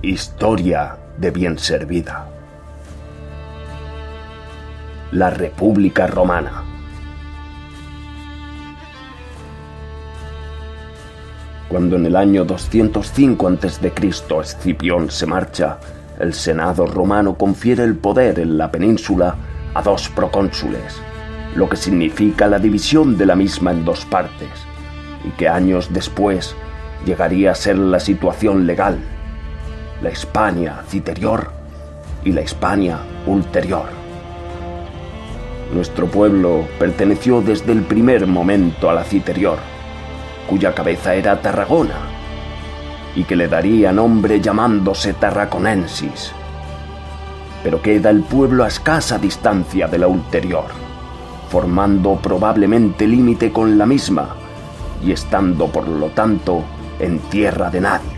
Historia de bien servida. La República Romana. Cuando en el año 205 a.C. Escipión se marcha, el Senado romano confiere el poder en la península a 2 procónsules, lo que significa la división de la misma en 2 partes, y que años después llegaría a ser la situación legal: la Hispania Citerior y la Hispania Ulterior. Nuestro pueblo perteneció desde el primer momento a la Citerior, cuya cabeza era Tarragona, y que le daría nombre llamándose Tarraconensis. Pero queda el pueblo a escasa distancia de la Ulterior, formando probablemente límite con la misma y estando por lo tanto en tierra de nadie,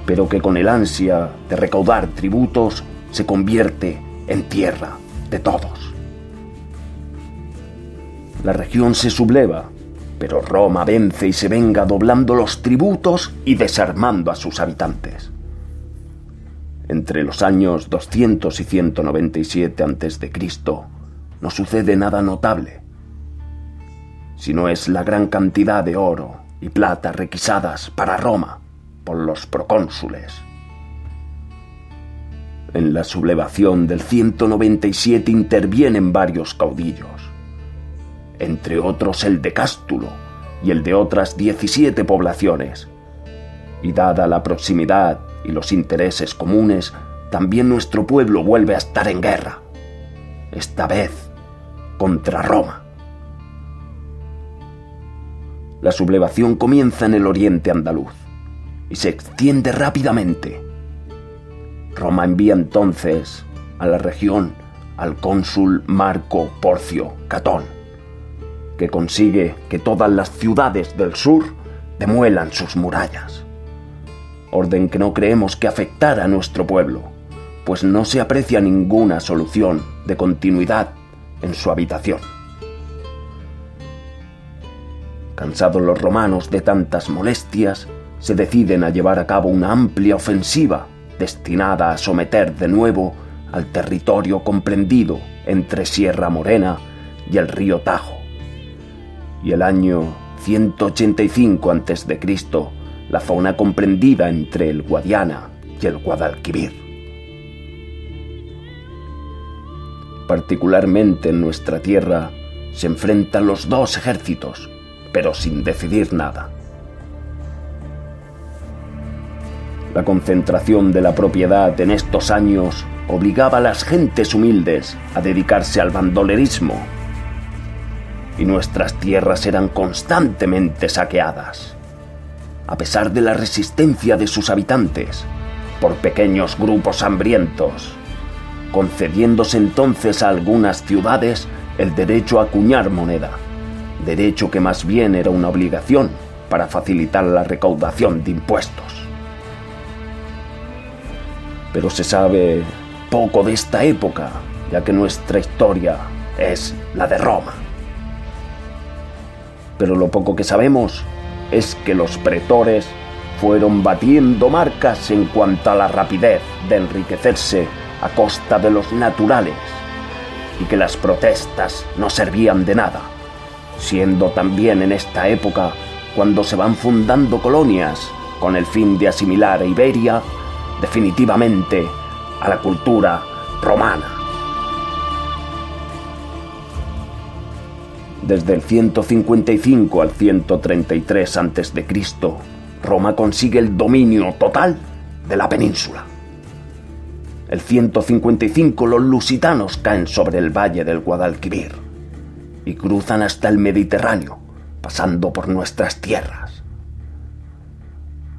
pero que con el ansia de recaudar tributos se convierte en tierra de todos. La región se subleva, pero Roma vence y se venga doblando los tributos y desarmando a sus habitantes. Entre los años 200 y 197 a.C. no sucede nada notable, sino es la gran cantidad de oro y plata requisadas para Roma por los procónsules. En la sublevación del 197 intervienen varios caudillos, entre otros el de Cástulo y el de otras 17 poblaciones, y dada la proximidad y los intereses comunes, también nuestro pueblo vuelve a estar en guerra, esta vez contra Roma. La sublevación comienza en el oriente andaluz y se extiende rápidamente. Roma envía entonces a la región al cónsul Marco Porcio Catón, que consigue que todas las ciudades del sur demuelan sus murallas, orden que no creemos que afectara a nuestro pueblo, pues no se aprecia ninguna solución de continuidad en su habitación. Cansados los romanos de tantas molestias, se deciden a llevar a cabo una amplia ofensiva destinada a someter de nuevo al territorio comprendido entre Sierra Morena y el río Tajo. Y el año 185 a.C., la zona comprendida entre el Guadiana y el Guadalquivir. Particularmente en nuestra tierra se enfrentan los 2 ejércitos, pero sin decidir nada. La concentración de la propiedad en estos años obligaba a las gentes humildes a dedicarse al bandolerismo, y nuestras tierras eran constantemente saqueadas, a pesar de la resistencia de sus habitantes, por pequeños grupos hambrientos, concediéndose entonces a algunas ciudades el derecho a acuñar moneda, derecho que más bien era una obligación para facilitar la recaudación de impuestos. Pero se sabe poco de esta época, ya que nuestra historia es la de Roma. Pero lo poco que sabemos es que los pretores fueron batiendo marcas en cuanto a la rapidez de enriquecerse a costa de los naturales, y que las protestas no servían de nada, siendo también en esta época cuando se van fundando colonias con el fin de asimilar a Iberia definitivamente a la cultura romana. Desde el 155 al 133 a.C., Roma consigue el dominio total de la península. El 155 los lusitanos caen sobre el valle del Guadalquivir y cruzan hasta el Mediterráneo, pasando por nuestras tierras.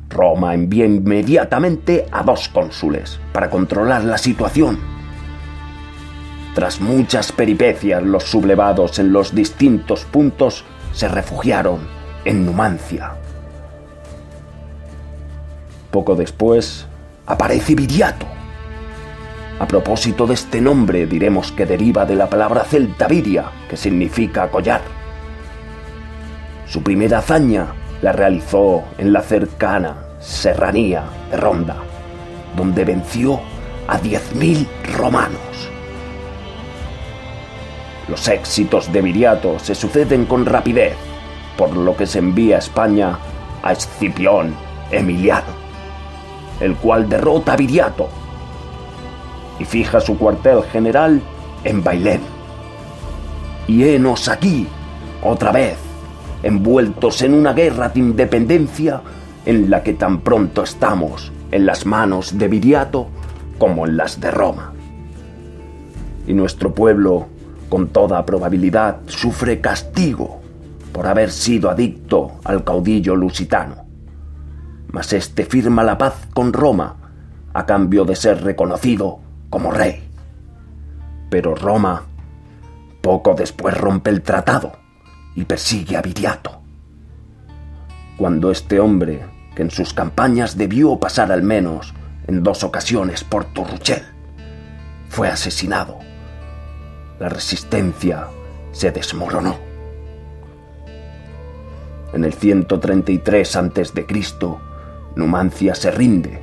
Roma envía inmediatamente a 2 cónsules para controlar la situación. Tras muchas peripecias, los sublevados en los distintos puntos se refugiaron en Numancia. Poco después aparece Viriato. A propósito de este nombre diremos que deriva de la palabra celta viria, que significa collar. Su primera hazaña la realizó en la cercana serranía de Ronda, donde venció a 10.000 romanos. Los éxitos de Viriato se suceden con rapidez, por lo que se envía a España a Escipión Emiliano, el cual derrota a Viriato y fija su cuartel general en Bailén. Y henos aquí, otra vez, envueltos en una guerra de independencia en la que tan pronto estamos en las manos de Viriato como en las de Roma. Y nuestro pueblo, con toda probabilidad, sufre castigo por haber sido adicto al caudillo lusitano. Mas este firma la paz con Roma a cambio de ser reconocido como rey. Pero Roma poco después rompe el tratado y persigue a Viriato. Cuando este hombre, que en sus campañas debió pasar al menos en 2 ocasiones por Turruchel, fue asesinado, la resistencia se desmoronó. En el 133 a.C., Numancia se rinde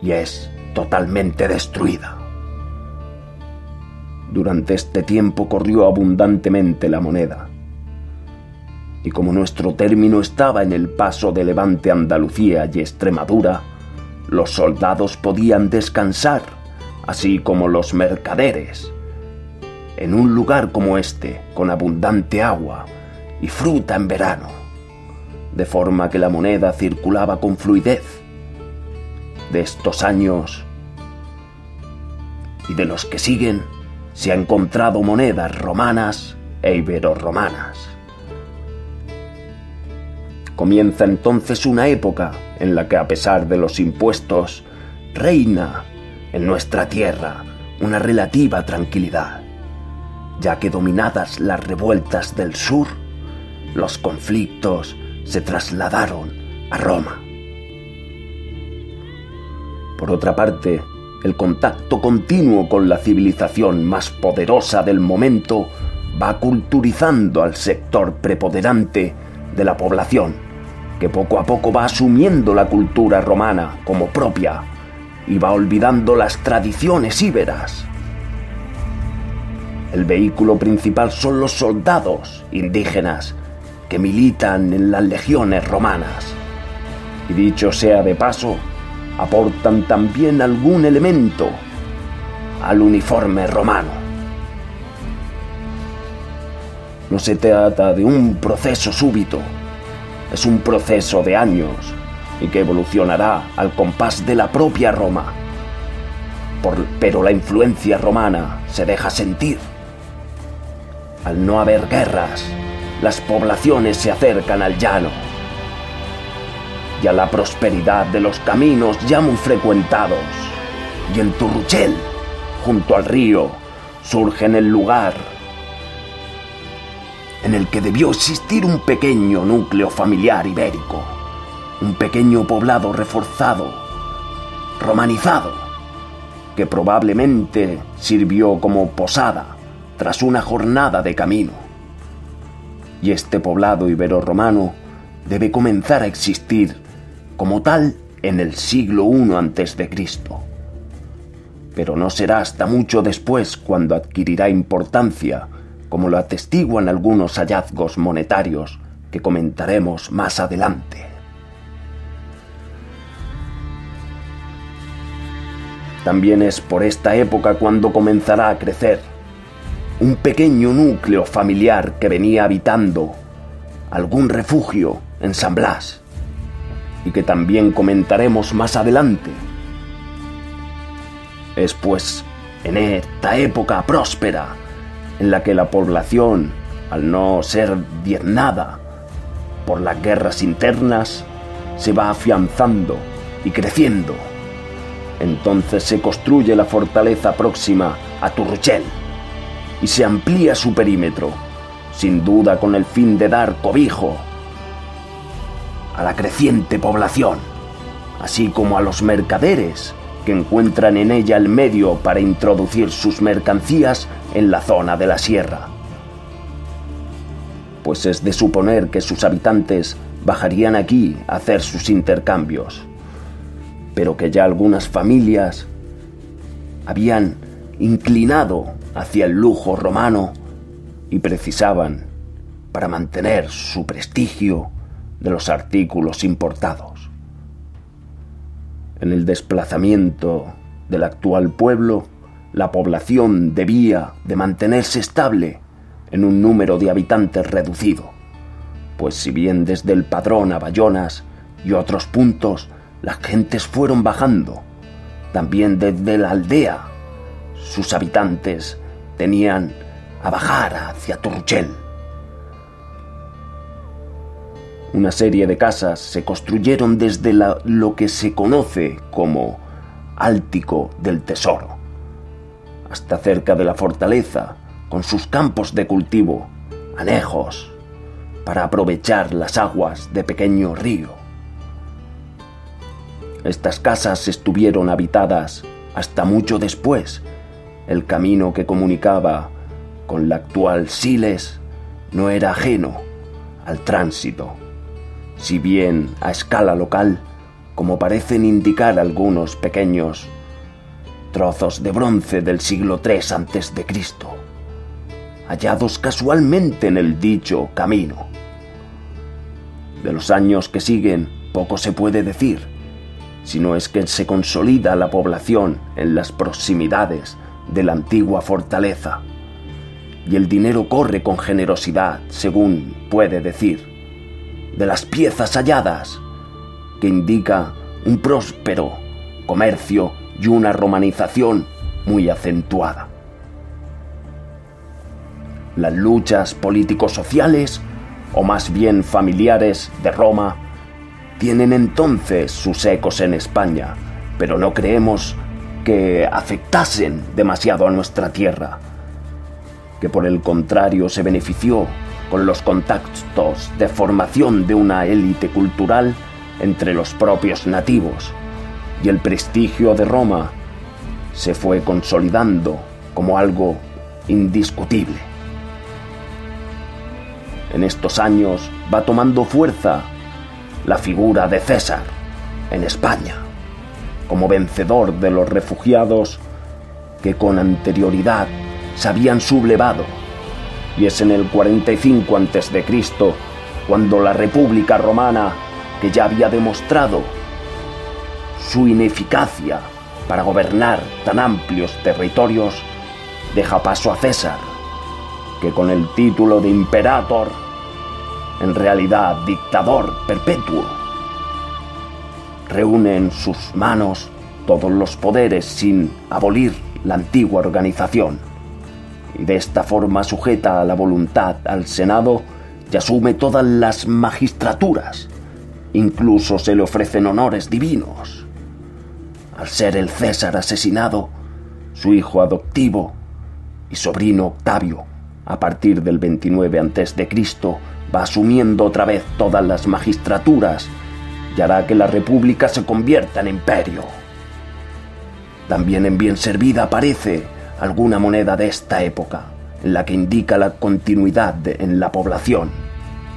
y es totalmente destruida. Durante este tiempo corrió abundantemente la moneda, y como nuestro término estaba en el paso de Levante, Andalucía y Extremadura, los soldados podían descansar, así como los mercaderes, en un lugar como este, con abundante agua y fruta en verano, de forma que la moneda circulaba con fluidez. De estos años y de los que siguen, se han encontrado monedas romanas e iberorromanas. Comienza entonces una época en la que, a pesar de los impuestos, reina en nuestra tierra una relativa tranquilidad, ya que dominadas las revueltas del sur, los conflictos se trasladaron a Roma. Por otra parte, el contacto continuo con la civilización más poderosa del momento va culturizando al sector preponderante de la población, que poco a poco va asumiendo la cultura romana como propia y va olvidando las tradiciones íberas. El vehículo principal son los soldados indígenas que militan en las legiones romanas, y dicho sea de paso, aportan también algún elemento al uniforme romano. No se trata de un proceso súbito, es un proceso de años y que evolucionará al compás de la propia Roma. Pero la influencia romana se deja sentir. Al no haber guerras, las poblaciones se acercan al llano y a la prosperidad de los caminos ya muy frecuentados. Y en Turruchel, junto al río, surge en el lugar en el que debió existir un pequeño núcleo familiar ibérico, un pequeño poblado reforzado, romanizado, que probablemente sirvió como posada tras una jornada de camino. Y este poblado ibero-romano debe comenzar a existir como tal en el siglo I a.C., pero no será hasta mucho después cuando adquirirá importancia, como lo atestiguan algunos hallazgos monetarios que comentaremos más adelante. También es por esta época cuando comenzará a crecer un pequeño núcleo familiar que venía habitando algún refugio en San Blas, y que también comentaremos más adelante. Es pues en esta época próspera en la que la población, al no ser diezmada por las guerras internas, se va afianzando y creciendo. Entonces se construye la fortaleza próxima a Turruchel y se amplía su perímetro, sin duda con el fin de dar cobijo a la creciente población, así como a los mercaderes que encuentran en ella el medio para introducir sus mercancías en la zona de la sierra. Pues es de suponer que sus habitantes bajarían aquí a hacer sus intercambios. pero que ya algunas familias habían inclinado hacia el lujo romano y precisaban, para mantener su prestigio, de los artículos importados. En el desplazamiento del actual pueblo, la población debía de mantenerse estable en un número de habitantes reducido, pues si bien desde el Padrón a Bayonas y otros puntos las gentes fueron bajando, también desde la aldea sus habitantes tenían a bajar hacia Turchel. Una serie de casas se construyeron desde lo que se conoce como Áltico del Tesoro, hasta cerca de la fortaleza, con sus campos de cultivo, anejos, para aprovechar las aguas de pequeño río. Estas casas estuvieron habitadas hasta mucho después. El camino que comunicaba con la actual Siles no era ajeno al tránsito, si bien a escala local, como parecen indicar algunos pequeños trozos de bronce del siglo III a.C., hallados casualmente en el dicho camino. De los años que siguen poco se puede decir, si no es que se consolida la población en las proximidades de la antigua fortaleza, y el dinero corre con generosidad, según puede decir, de las piezas halladas, que indica un próspero comercio y una romanización muy acentuada. Las luchas político-sociales, o más bien familiares, de Roma, tienen entonces sus ecos en España, pero no creemos que afectasen demasiado a nuestra tierra, que por el contrario se benefició con los contactos de formación de una élite cultural entre los propios nativos, y el prestigio de Roma se fue consolidando como algo indiscutible. En estos años va tomando fuerza la figura de César en España, como vencedor de los refugiados que con anterioridad se habían sublevado, y es en el 45 a.C. cuando la República Romana, que ya había demostrado su ineficacia para gobernar tan amplios territorios, deja paso a César, que con el título de Imperator, en realidad dictador perpetuo, reúne en sus manos todos los poderes sin abolir la antigua organización, y de esta forma sujeta a la voluntad al Senado y asume todas las magistraturas. Incluso se le ofrecen honores divinos. Al ser el César asesinado, su hijo adoptivo y sobrino Octavio, a partir del 29 a.C., va asumiendo otra vez todas las magistraturas y hará que la república se convierta en imperio. También en bien servida aparece alguna moneda de esta época, en la que indica la continuidad en la población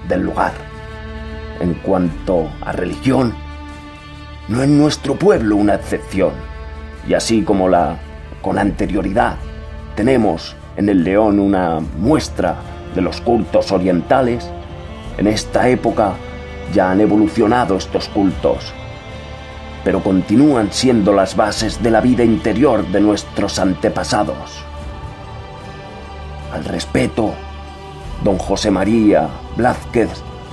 del lugar. En cuanto a religión, no es nuestro pueblo una excepción, y así como con anterioridad tenemos en el León una muestra de los cultos orientales, en esta época ya han evolucionado estos cultos, pero continúan siendo las bases de la vida interior de nuestros antepasados. Al respecto, don José María Blázquez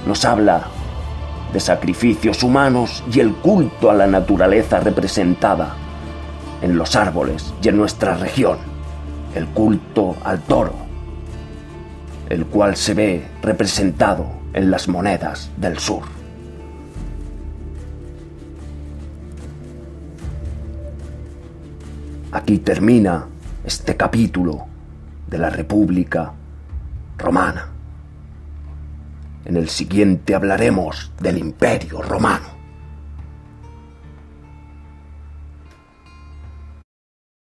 nos habla de sacrificios humanos y el culto a la naturaleza representada en los árboles y en nuestra región, el culto al toro, el cual se ve representado en las monedas del sur. Aquí termina este capítulo de la República Romana. En el siguiente hablaremos del Imperio Romano.